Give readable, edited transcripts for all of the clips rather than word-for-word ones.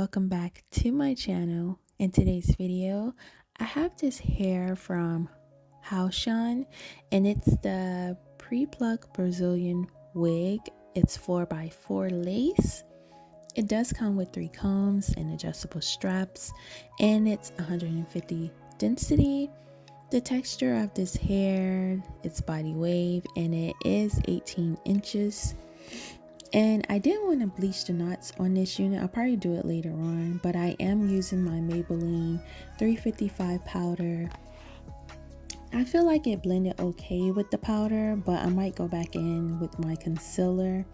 welcome back to my channel. In today's video, I have this hair from Haushan, and it's the pre-pluck Brazilian wig. It's 4x4 lace. It does come with 3 combs and adjustable straps, and it's 150 density. The texture of this hair, it's body wave, and it is 18 inches. And I didn't want to bleach the knots on this unit. I'll probably do it later on, but I am using my Maybelline 355 powder. I feel like it blended okay with the powder, but I might go back in with my concealer.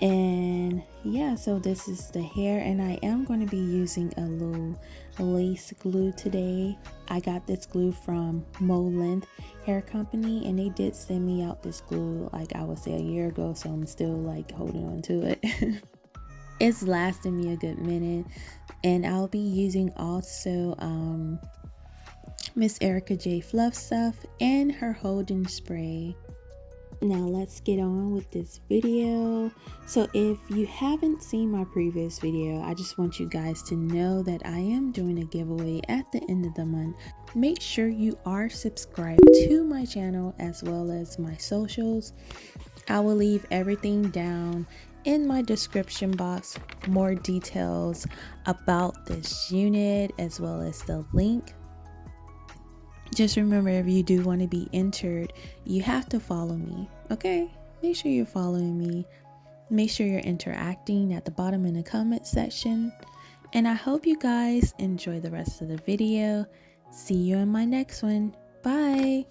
And yeah, so this is the hair, and I am going to be using a little lace glue today. I got this glue from Length Hair Company, and they did send me out this glue like I would say a year ago, so I'm still like holding on to it. It's lasted me a good minute. And I'll be using also Miss Erica J Fluff Stuff and her holding spray. Now let's get on with this video. So if you haven't seen my previous video, I just want you guys to know that I am doing a giveaway at the end of the month. Make sure you are subscribed to my channel as well as my socials. I will leave everything down in my description box, more details about this unit as well as the link. Just remember, if you do want to be entered, you have to follow me, okay? Make sure you're following me. Make sure you're interacting at the bottom in the comment section. And I hope you guys enjoy the rest of the video. See you in my next one. Bye!